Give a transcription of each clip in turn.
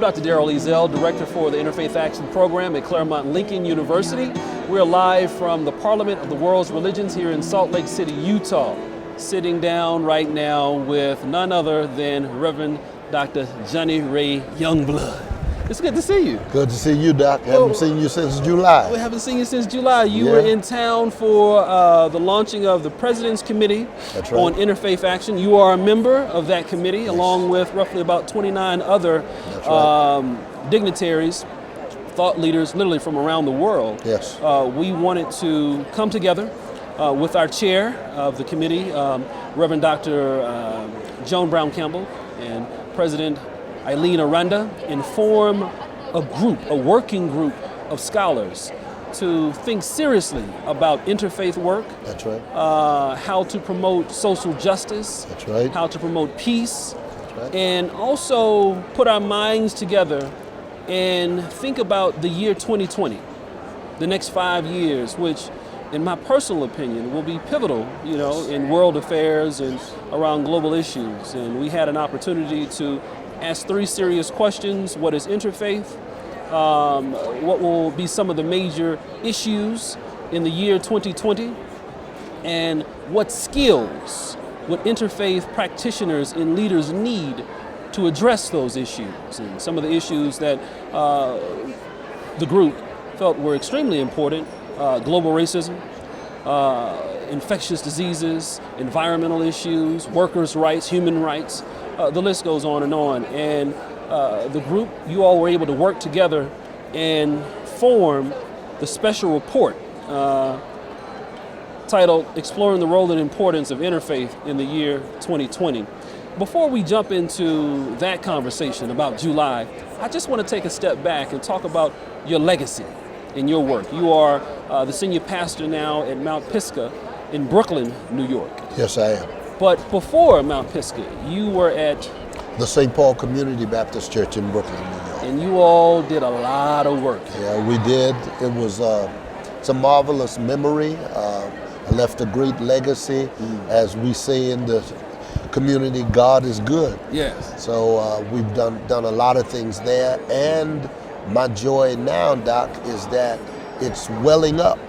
Dr. Darrell Ezell, Director for the Interfaith Action Program at Claremont Lincoln University. We're live from the Parliament of the World's Religions here in Salt Lake City, Utah. Sitting down right now with none other than Reverend Dr. Johnny Ray Youngblood. It's good to see you. Good to see you, Doc. Haven't seen you since July. We haven't seen you since July. You were in town for the launching of the Presidents Committee on Interfaith Action. You are a member of that committee, along with roughly about 29 other dignitaries, thought leaders, literally from around the world. Yes. We wanted to come together with our chair of the committee, Reverend Dr. Joan Brown Campbell, and President Eileen Aranda, and form a working group of scholars to think seriously about interfaith work. That's right. How to promote social justice. That's right. How to promote peace. That's right. And also put our minds together and think about the year 2020, the next 5 years, which in my personal opinion will be pivotal, in world affairs and around global issues. And we had an opportunity to ask 3 serious questions. What is interfaith? What will be some of the major issues in the year 2020? And what skills would interfaith practitioners and leaders need to address those issues? And some of the issues that the group felt were extremely important: global racism, infectious diseases, environmental issues, workers' rights, human rights. The list goes on. And the group, you all were able to work together and form the special report titled Exploring the Role and Importance of Interfaith in the Year 2020. Before we jump into that conversation about July, I just want to take a step back and talk about your legacy in your work. You are the senior pastor now at Mount Pisgah in Brooklyn, New York. Yes, I am. But before Mount Pisgah, you were at the St. Paul Community Baptist Church in Brooklyn, New York. And you all did a lot of work. Yeah, we did. It was it's a marvelous memory. I left a great legacy. As we say in the community, God is good. Yes. So we've done a lot of things there. And my joy now, Doc, is that it's welling up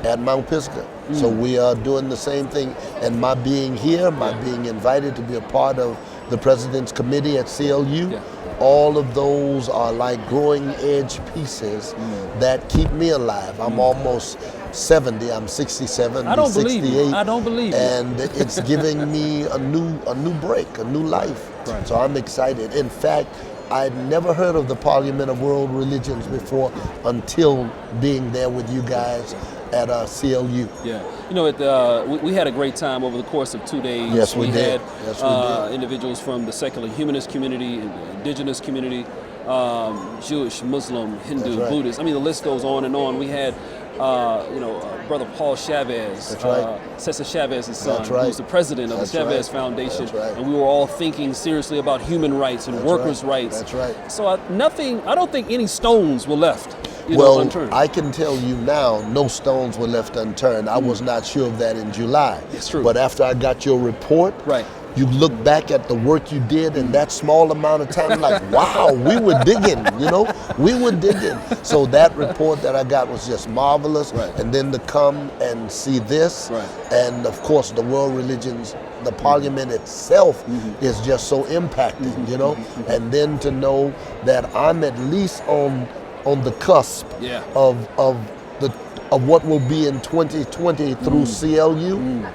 at Mount Pisgah. So we are doing the same thing. And my being here, being invited to be a part of the President's Committee at CLU, all of those are like growing edge pieces that keep me alive. I'm almost 70, I'm 67, I don't 68. Believe you. I don't believe you. And it's giving me a new break, a new life. Right. So I'm excited. In fact, I'd never heard of the Parliament of World Religions before until being there with you guys at CLU. Yeah, we had a great time over the course of 2 days. Yes, we did. Yes, we did. Individuals from the secular humanist community, indigenous community, Jewish, Muslim, Hindu, Buddhist. I mean, the list goes on and on. We had, Brother Paul Chavez, Cesar Chavez's son, who's the president of the Chavez Foundation, and we were all thinking seriously about human rights and workers' rights. That's right. So I don't think any stones were left. Unturned. I can tell you now, no stones were left unturned. I was not sure of that in July. It's true. But after I got your report, you look back at the work you did in that small amount of time, like, wow, we were digging, we were digging. So that report that I got was just marvelous. And then to come and see this, and of course the world religions, the parliament itself is just so impacting, and then to know that I'm at least on the cusp of what will be in 2020 through CLU,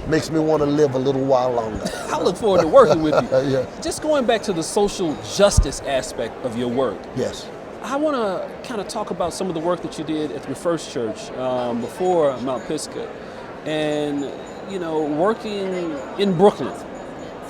makes me want to live a little while longer. I look forward to working with you. Just going back to the social justice aspect of your work. Yes. I want to kind of talk about some of the work that you did at your first church before Mount Pisgah, and working in Brooklyn.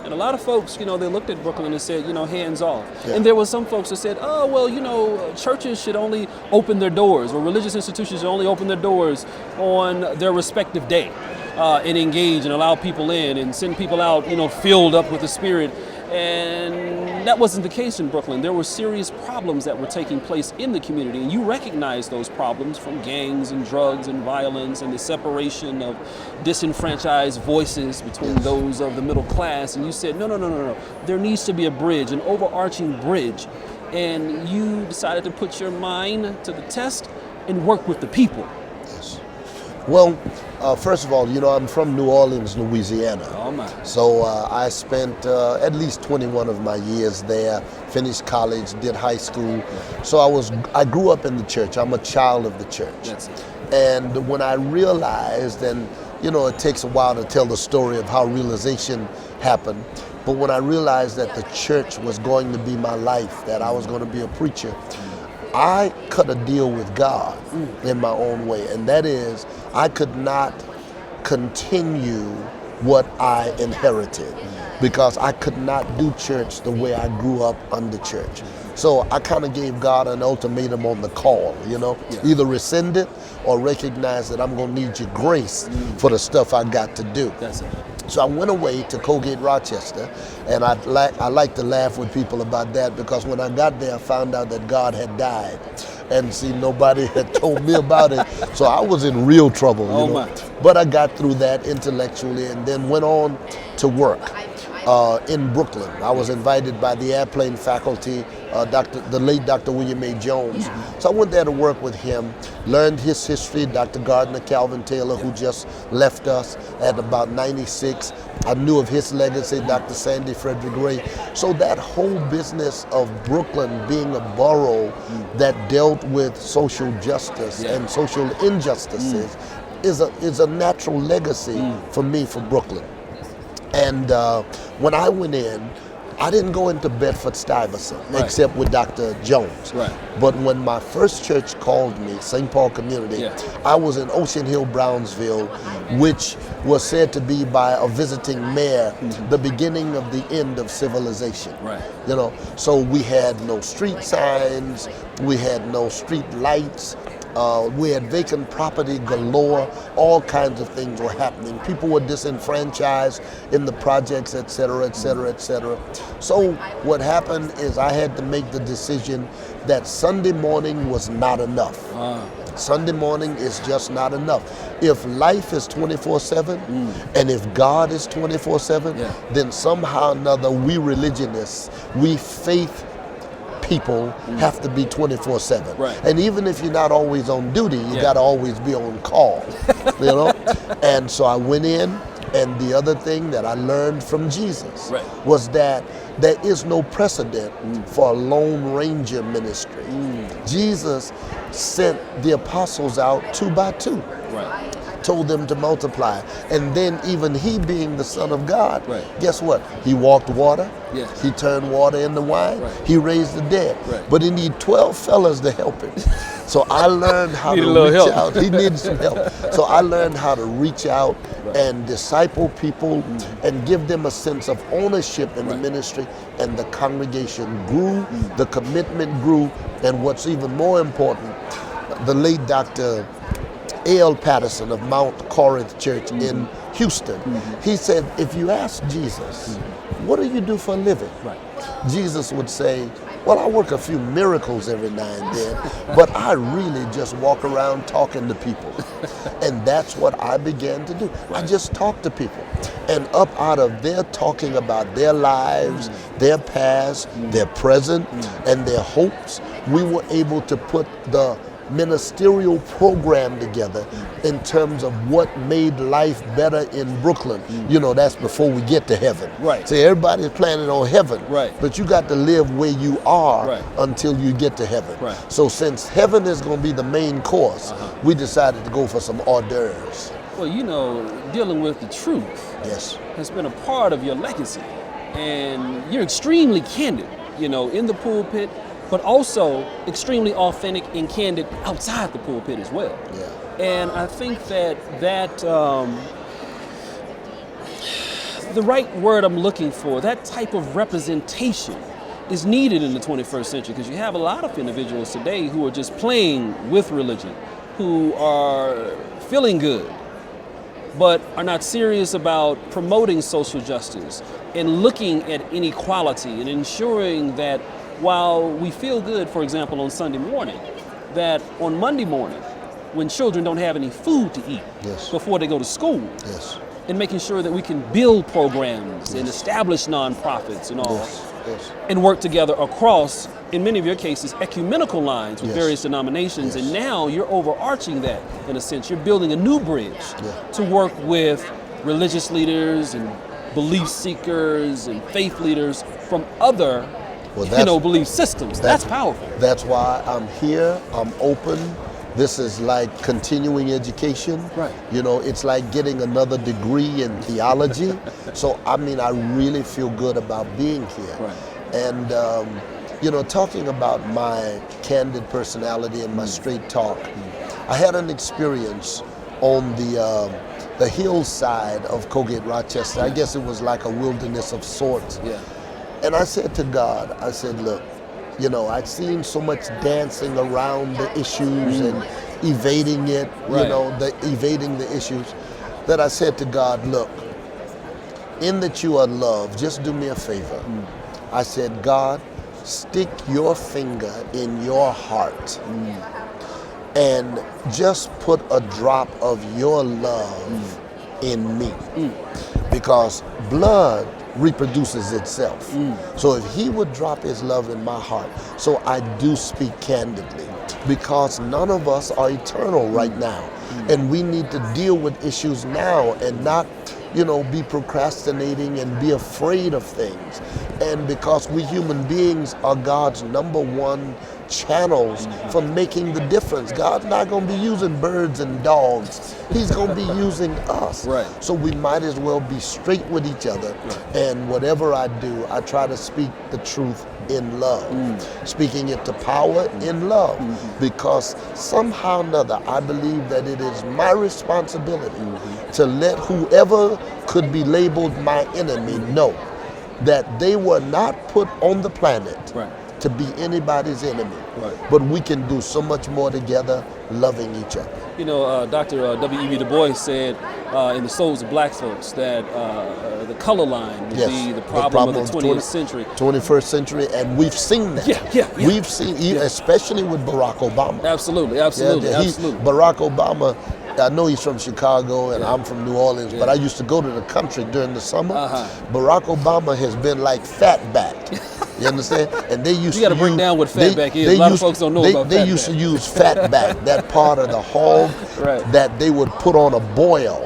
And a lot of folks, they looked at Brooklyn and said, hands off. And there were some folks that said, oh, well, churches should only open their doors, or religious institutions should only open their doors on their respective day and engage and allow people in and send people out, filled up with the Spirit. And that wasn't the case in Brooklyn. There were serious problems that were taking place in the community, and you recognized those problems from gangs and drugs and violence and the separation of disenfranchised voices between those of the middle class. And you said, no. There needs to be a bridge, an overarching bridge and you decided to put your mind to the test and work with the people. Yes. Well, first of all, I'm from New Orleans, Louisiana. Oh my. So I spent at least 21 of my years there, finished college, did high school. So I grew up in the church. I'm a child of the church. That's it. And when I realized, and it takes a while to tell the story of how realization happened, but when I realized that the church was going to be my life, that I was going to be a preacher, I cut a deal with God in my own way, and that is I could not continue what I inherited because I could not do church the way I grew up under church. So I kind of gave God an ultimatum on the call, either rescind it or recognize that I'm going to need your grace for the stuff I got to do. That's it. So I went away to Colgate, Rochester, and I like to laugh with people about that because when I got there, I found out that God had died. And see, nobody had told me about it, so I was in real trouble. My. But I got through that intellectually and then went on to work in Brooklyn. I was invited by the airplane faculty, the late Dr. William A. Jones. So I went there to work with him, learned his history, Dr. Gardner Calvin Taylor, who just left us at about 96. I knew of his legacy, Dr. Sandy Frederick Ray. So that whole business of Brooklyn being a borough that dealt with social justice and social injustices is a natural legacy for me for Brooklyn. And when I went in, I didn't go into Bedford-Stuyvesant except with Dr. Jones. Right. But when my first church called me, St. Paul Community, I was in Ocean Hill, Brownsville, which was said to be by a visiting mayor, the beginning of the end of civilization. Right. So we had no street signs, we had no street lights. We had vacant property galore. All kinds of things were happening. People were disenfranchised in the projects, et cetera, et cetera, et cetera. So what happened is I had to make the decision that Sunday morning was not enough. Sunday morning is just not enough. If life is 24/7 and if God is 24/7, then somehow or another we religionists, we faith people have to be 24/7. Right. And even if you're not always on duty, you got to always be on call, And so I went in, and the other thing that I learned from Jesus was that there is no precedent for a Lone Ranger ministry. Jesus sent the apostles out 2 by 2. Told them to multiply. And then even he being the Son of God, guess what? He walked water. He turned water into wine. He raised the dead. But he needed 12 fellas to help him. So I learned how to reach out. He needed some help. So I learned how to reach out and disciple people and give them a sense of ownership in the ministry. And the congregation grew, the commitment grew, and what's even more important, the late Dr. A.L. Patterson of Mount Corinth Church in Houston, he said, if you ask Jesus, what do you do for a living? Jesus would say, well, I work a few miracles every now and then, but I really just walk around talking to people. And that's what I began to do. I just talk to people. And up out of their talking about their lives, their past, their present, and their hopes, we were able to put the ministerial program together in terms of what made life better in Brooklyn. That's before we get to heaven. So everybody's planning on heaven, but you got to live where you are until you get to heaven. So since heaven is going to be the main course, we decided to go for some hors d'oeuvres. Well, dealing with the truth has been a part of your legacy, and you're extremely candid, in the pulpit, but also extremely authentic and candid outside the pulpit as well. And I think that the right word I'm looking for, that type of representation is needed in the 21st century, because you have a lot of individuals today who are just playing with religion, who are feeling good, but are not serious about promoting social justice and looking at inequality and ensuring that while we feel good, for example, on Sunday morning, that on Monday morning, when children don't have any food to eat before they go to school, in making sure that we can build programs and establish nonprofits and all, and work together across, in many of your cases, ecumenical lines with various denominations. And now you're overarching that, in a sense. You're building a new bridge to work with religious leaders and belief seekers and faith leaders from other belief systems. That's powerful. That's why I'm here. I'm open. This is like continuing education. Right. You know, it's like getting another degree in theology. So, I mean, I really feel good about being here. Right. And, you know, talking about my candid personality and my straight talk, I had an experience on the hillside of Colgate, Rochester. I guess it was like a wilderness of sorts. Yeah. And I said to God, I said, look, you know, I'd seen so much dancing around the issues and evading it, you know, evading the issues, that I said to God, look, in that you are love, just do me a favor. I said, God, stick your finger in your heart and just put a drop of your love in me. Because blood reproduces itself. So if he would drop his love in my heart, so I do speak candidly, because none of us are eternal right now. And we need to deal with issues now and not, you know, be procrastinating and be afraid of things. And because we human beings are God's #1 channels for making the difference. God's not going to be using birds and dogs. He's going to be using us. Right. So we might as well be straight with each other. And whatever I do, I try to speak the truth in love. Speaking it to power in love. Because somehow or another, I believe that it is my responsibility to let whoever could be labeled my enemy know that they were not put on the planet to be anybody's enemy. But we can do so much more together, loving each other. You know, Dr. W.E.B. Du Bois said in The Souls of Black Folks that the color line would be the problem of the 20th century. 21st century, and we've seen that. We've seen, especially with Barack Obama. Absolutely, absolutely, absolutely. Barack Obama, I know he's from Chicago and I'm from New Orleans, but I used to go to the country during the summer. Barack Obama has been like fatback. You understand? And they used you got to bring down what fatback is. A lot of folks don't know about fatback. They used to use fatback, that part of the hog that they would put on a boil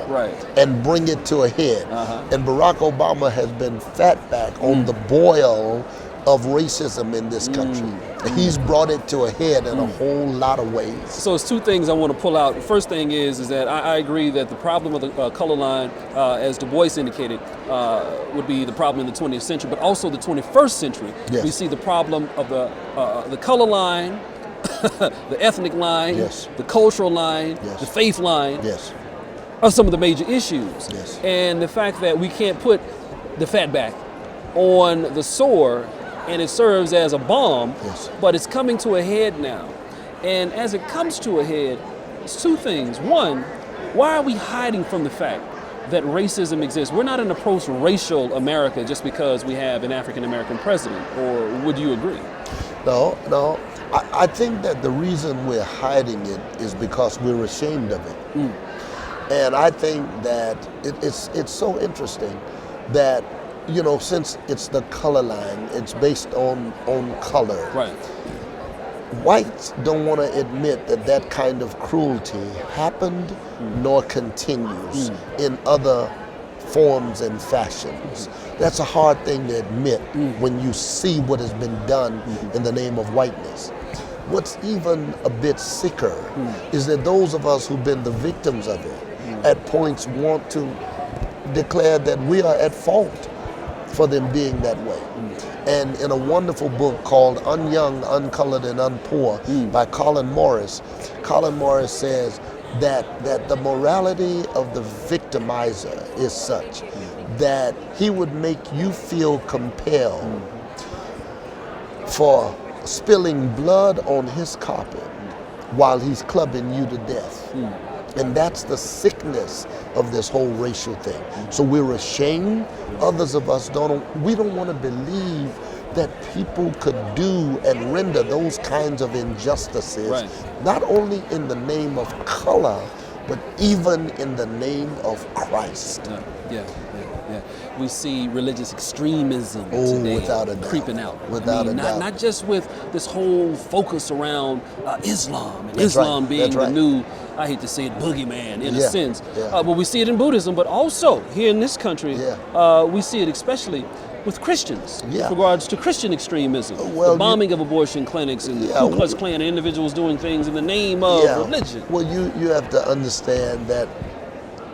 and bring it to a head. And Barack Obama has been fatback on the boil of racism in this country. He's brought it to a head in a whole lot of ways. So it's two things I want to pull out. The first thing is that I agree that the problem of the color line, as Du Bois indicated, would be the problem in the 20th century, but also the 21st century. We see the problem of the color line, the ethnic line, the cultural line, the faith line, are some of the major issues. And the fact that we can't put the fatback on the sore and it serves as a bomb, but it's coming to a head now. And as it comes to a head, it's two things. One, why are we hiding from the fact that racism exists? We're not in a post-racial America just because we have an African-American president, or would you agree? No. I think that the reason we're hiding it is because we're ashamed of it. And I think that it's so interesting that, you know, since it's the color line, it's based on color. Whites don't want to admit that that kind of cruelty happened nor continues in other forms and fashions. That's a hard thing to admit when you see what has been done in the name of whiteness. What's even a bit sicker is that those of us who've been the victims of it at points want to declare that we are at fault for them being that way. And in a wonderful book called Unyoung, Uncolored, and Unpoor by Colin Morris says that the morality of the victimizer is such that he would make you feel compelled for spilling blood on his carpet while he's clubbing you to death. And that's the sickness of this whole racial thing. So we're ashamed. Others of us we don't want to believe that people could do and render those kinds of injustices, not only in the name of color, but even in the name of Christ. Yeah. We see religious extremism today without a doubt. creeping out. Without a doubt. Not just with this whole focus around Islam, and That's Islam right. being That's the right. new, I hate to say it, boogeyman in a Yeah. sense. Yeah. But we see it in Buddhism, but also here in this country, Yeah. we see it especially with Christians Yeah. with regards to Christian extremism, Well, the bombing of abortion clinics and Yeah, Ku Klux Klan and individuals doing things in the name of religion. Well, you have to understand that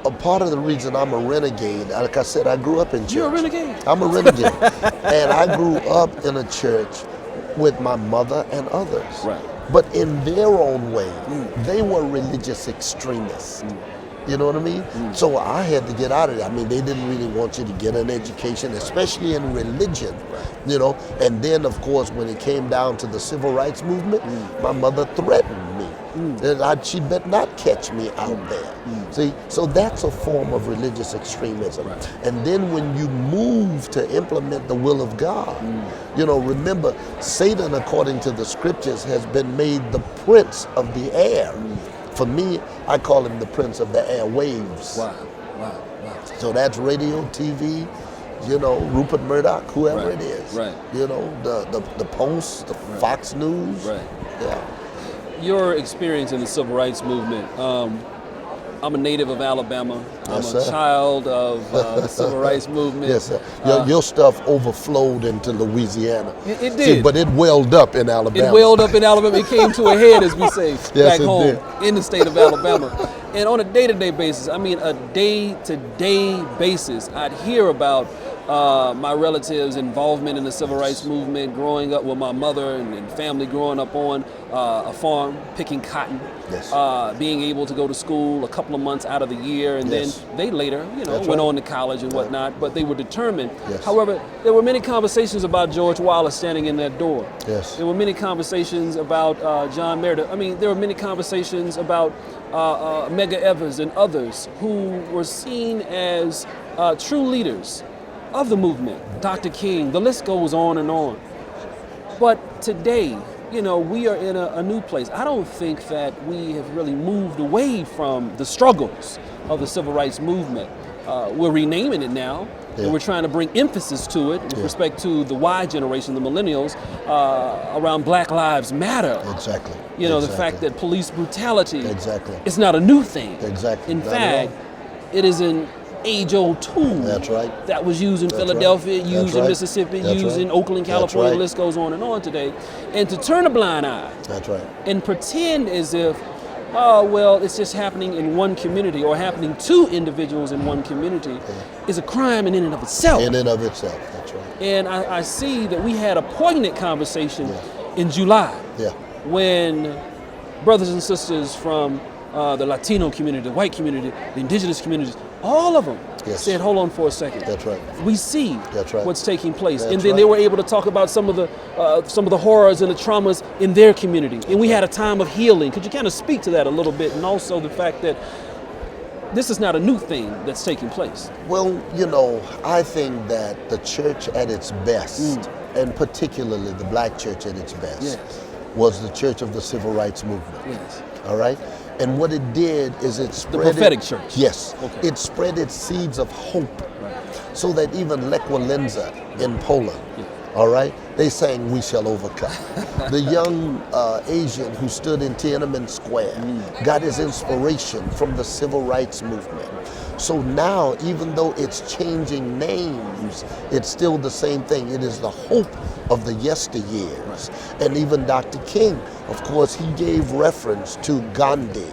a part of the reason I'm a renegade, like I said, I grew up in church. You're a renegade. I'm a renegade. And I grew up in a church with my mother and others. Right. But in their own way, they were religious extremists. You know what I mean? So I had to get out of it. I mean, they didn't really want you to get an education, especially in religion, you know. And then, of course, when it came down to the civil rights movement, my mother threatened me. That she better not catch me out there. See, so that's a form of religious extremism. Right. And then when you move to implement the will of God, you know, remember, Satan, according to the scriptures, has been made the prince of the air. For me, I call him the prince of the airwaves. Wow. So that's radio, TV, you know, Rupert Murdoch, whoever it is. Right. You know, the Post, the Fox News. Right. Yeah. Your experience in the civil rights movement. I'm a native of Alabama. Yes, I'm a sir. child of the civil rights movement. Yes, sir. Your stuff overflowed into Louisiana. It did. See, but it welled up in Alabama. It welled up in Alabama. It came to a head, as we say, back it home did. in the state of Alabama. And on a day-to-day basis, I mean a day-to-day basis, I'd hear about my relatives' involvement in the civil rights movement, growing up with my mother and family growing up on a farm, picking cotton, Yes. being able to go to school a couple of months out of the year, and Yes. then they later, That's went right. on to college and whatnot, but they were determined. Yes. However, there were many conversations about George Wallace standing in that door. Yes. There were many conversations about John Meredith. I mean, there were many conversations about Medgar Evers and others who were seen as true leaders of the movement. Dr. King, the list goes on and on. But today, we are in a new place. I don't think that we have really moved away from the struggles of the civil rights movement. We're renaming it now, and we're trying to bring emphasis to it with respect to the Y generation, the millennials, around Black Lives Matter. Exactly. The fact that police brutality Exactly. is not a new thing. Exactly. In Not at fact, it is an age-old tool That's right. that was used in That's Philadelphia, right. used That's in right. Mississippi, That's used right. in Oakland, That's California. right. The list goes on and today. And to turn a blind eye That's right. and pretend as if, oh, well, it's just happening in one community or happening to individuals in one community is a crime in and of itself. In and of itself. That's right. And I see that we had a poignant conversation in July Yeah. when brothers and sisters from the Latino community, the white community, the indigenous communities, all of them said, hold on for a second. That's right. We see That's right. what's taking place. That's And then they right. were able to talk about some of the horrors and the traumas in their community. And we had a time of healing. Could you kind of speak to that a little bit? And also the fact that this is not a new thing that's taking place. Well, I think that the church at its best, and particularly the black church at its best, was the church of the civil rights movement. Yes. All right? And what it did is it spread The prophetic church. Yes. Okay. It spread its seeds of hope so that even Lech Walesa in Poland, all right, they sang, "We shall overcome." The young Asian who stood in Tiananmen Square got his inspiration from the civil rights movement. So now, even though it's changing names, it's still the same thing. It is the hope of the yesteryears. And even Dr. King, of course, he gave reference to Gandhi,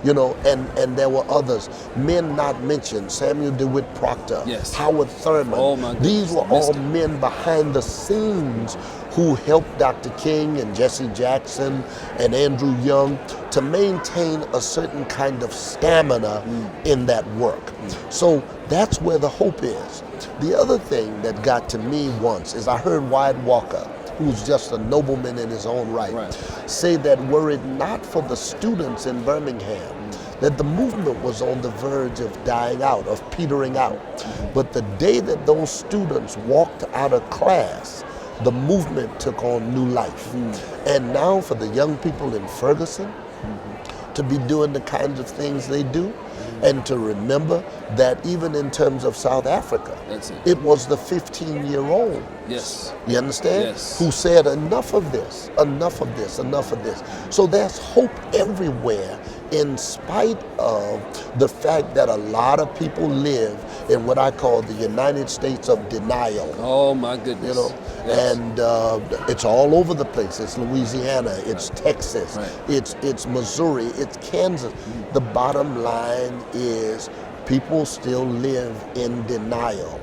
and there were others, men not mentioned, Samuel DeWitt Proctor, Howard Thurman. Oh my goodness. These were all men behind the scenes who helped Dr. King and Jesse Jackson and Andrew Young to maintain a certain kind of stamina in that work. So that's where the hope is. The other thing that got to me once is I heard Wyatt Walker, who's just a nobleman in his own right, say that were it not for the students in Birmingham, that the movement was on the verge of dying out, of petering out. But the day that those students walked out of class, the movement took on new life. And now for the young people in Ferguson, to be doing the kinds of things they do, and to remember that even in terms of South Africa, it was the 15-year-old. Yes. You understand? Yes. Who said enough of this, enough of this, enough of this. So there's hope everywhere, in spite of the fact that a lot of people live in what I call the United States of denial. Oh my goodness. You know, yes. and it's all over the place. It's Louisiana, it's Texas, it's Missouri, it's Kansas. The bottom line is people still live in denial.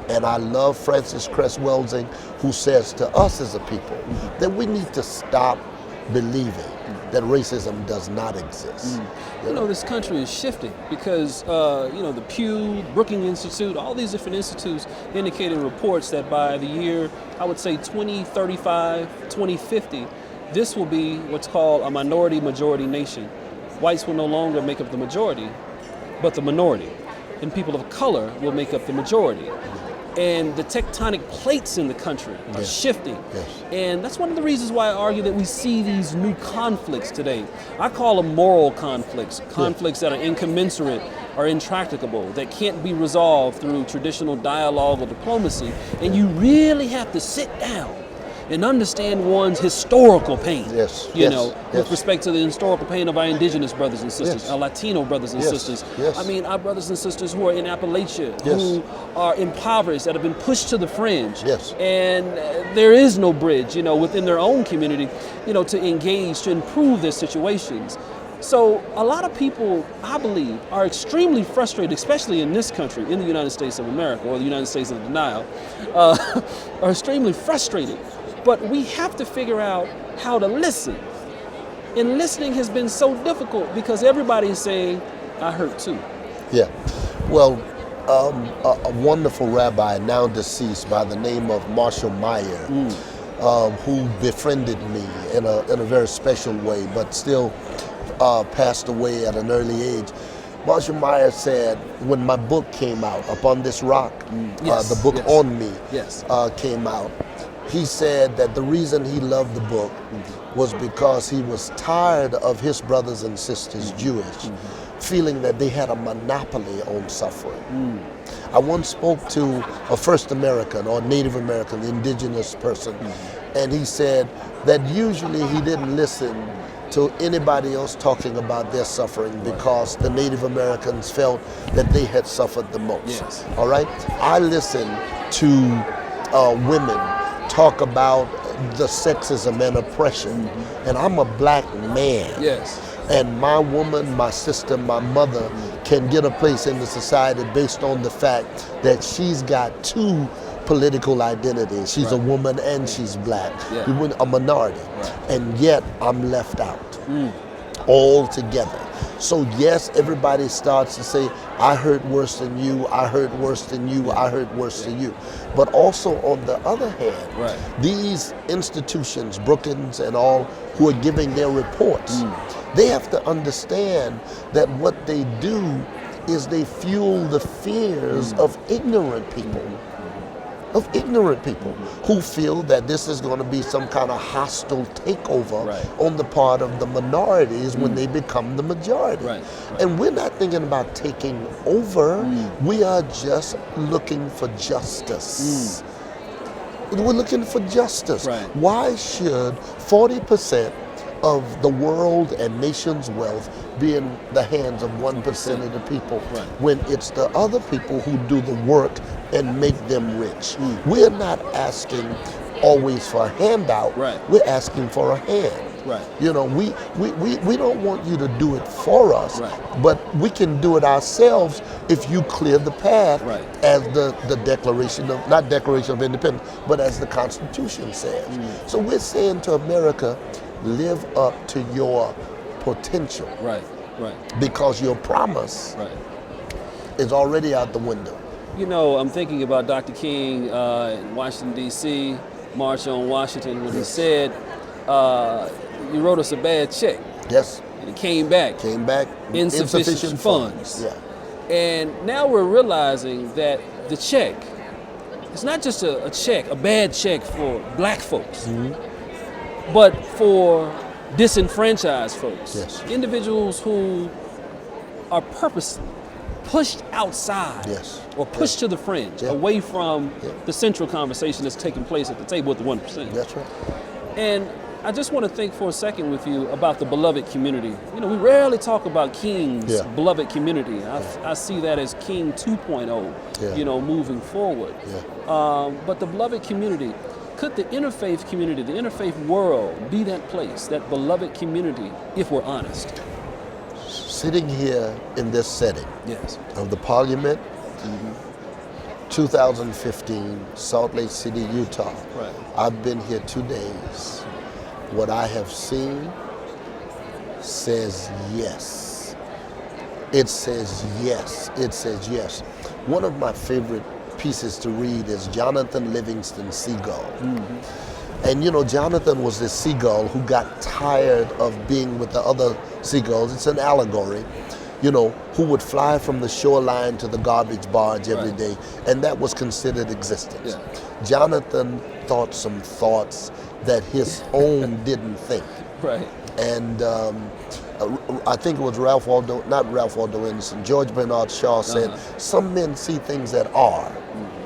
And I love Francis Cress Welsing, who says to us as a people that we need to stop believing that racism does not exist. You know, this country is shifting because, you know, the Pew, Brookings Institute, all these different institutes indicated reports that by the year, I would say 2035, 2050, this will be what's called a minority-majority nation. Whites will no longer make up the majority, but the minority. And people of color will make up the majority. And the tectonic plates in the country are shifting. Yes. And that's one of the reasons why I argue that we see these new conflicts today. I call them moral conflicts, conflicts that are incommensurate or intractable, that can't be resolved through traditional dialogue or diplomacy. And you really have to sit down and understand one's historical pain. You know, with respect to the historical pain of our indigenous brothers and sisters, our Latino brothers and sisters. I mean, our brothers and sisters who are in Appalachia, who are impoverished, that have been pushed to the fringe. And there is no bridge, you know, within their own community, you know, to engage, to improve their situations. So a lot of people, I believe, are extremely frustrated, especially in this country, in the United States of America, or the United States of denial, are extremely frustrated. But we have to figure out how to listen. And listening has been so difficult because everybody is saying, I hurt too. Yeah. Well, a wonderful rabbi, now deceased, by the name of Marshall Meyer, who befriended me in a very special way, but still passed away at an early age. Marshall Meyer said, when my book came out, Upon This Rock, the book on me came out, he said that the reason he loved the book was because he was tired of his brothers and sisters, Jewish, feeling that they had a monopoly on suffering. I once spoke to a First American or Native American, indigenous person, and he said that usually he didn't listen to anybody else talking about their suffering because the Native Americans felt that they had suffered the most. All right? I listen to women talk about the sexism and oppression, and I'm a black man. And my woman, my sister, my mother can get a place in the society based on the fact that she's got two political identities. She's a woman and she's black. A minority. And yet I'm left out altogether. So yes, everybody starts to say, I hurt worse than you, I hurt worse than you, I hurt worse than you. But also on the other hand, these institutions, Brookings and all, who are giving their reports, they have to understand that what they do is they fuel the fears of ignorant people. Who feel that this is going to be some kind of hostile takeover on the part of the minorities when they become the majority. And we're not thinking about taking over, we are just looking for justice. We're looking for justice. Why should 40% of the world and nation's wealth be in the hands of 1% of the people when it's the other people who do the work and make them rich? We're not asking always for a handout, we're asking for a hand. You know, we don't want you to do it for us, but we can do it ourselves if you clear the path as the Declaration of, not Declaration of Independence, but as the Constitution says. So we're saying to America, live up to your potential. Because your promise is already out the window. You know, I'm thinking about Dr. King in Washington, D.C., March on Washington, when he said, you wrote us a bad check. And it came back. Insufficient funds. And now we're realizing that the check, it's not just a check, a bad check for black folks, but for disenfranchised folks, Yes. individuals who are purposely pushed outside Yes. or pushed to the fringe, Yeah. away from Yeah. the central conversation that's taking place at the table with the 1%. That's right. And I just want to think for a second with you about the beloved community. You know, we rarely talk about King's Yeah. beloved community. I see that as King 2.0, Yeah. you know, moving forward. Yeah. But the beloved community, could the interfaith community, the interfaith world be that place, that beloved community, if we're honest? Sitting here in this setting Yes. of the Parliament, 2015, Salt Lake City, Utah. Right. I've been here 2 days. What I have seen says yes. It says yes. It says yes. One of my favorite pieces to read is Jonathan Livingston Seagull. And you know, Jonathan was this seagull who got tired of being with the other seagulls. It's an allegory, you know, who would fly from the shoreline to the garbage barge every Right. day, and that was considered existence. Yeah. Jonathan thought some thoughts that his own didn't think. Right. And I think it was not Ralph Waldo Emerson, George Bernard Shaw said, some men see things that are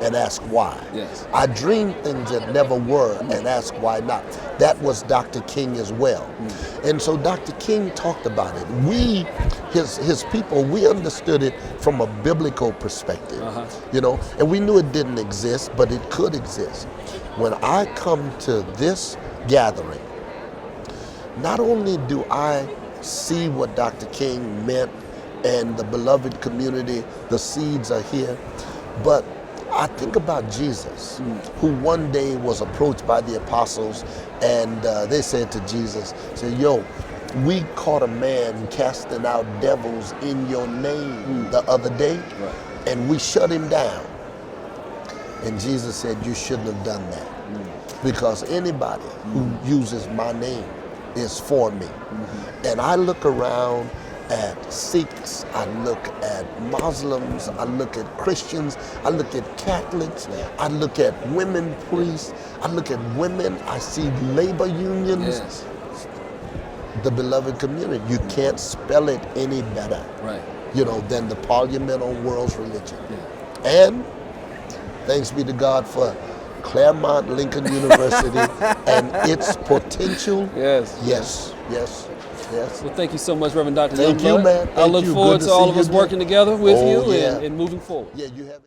and ask why. Yes. I dream things that never were and ask why not. That was Dr. King as well. And so Dr. King talked about it. We, his people, we understood it from a biblical perspective, you know, and we knew it didn't exist, but it could exist. When I come to this gathering, not only do I see what Dr. King meant and the beloved community, the seeds are here, but I think about Jesus, who one day was approached by the apostles, and they said to Jesus, yo, we caught a man casting out devils in your name the other day, and we shut him down. And Jesus said, you shouldn't have done that, because anybody who uses my name is for me. And I look around at Sikhs, I look at Muslims, I look at Christians, I look at Catholics, I look at women priests, I look at women, I see labor unions. Yes. The beloved community, you can't spell it any better, Right. you know, than the Parliament on World's Religion. And thanks be to God for Claremont Lincoln University and its potential. Yes. Yes. Well, thank you so much, Reverend Dr. Thank Youngblood. you, man. I look forward to all of us working together with you yeah. and moving forward. Yeah, you have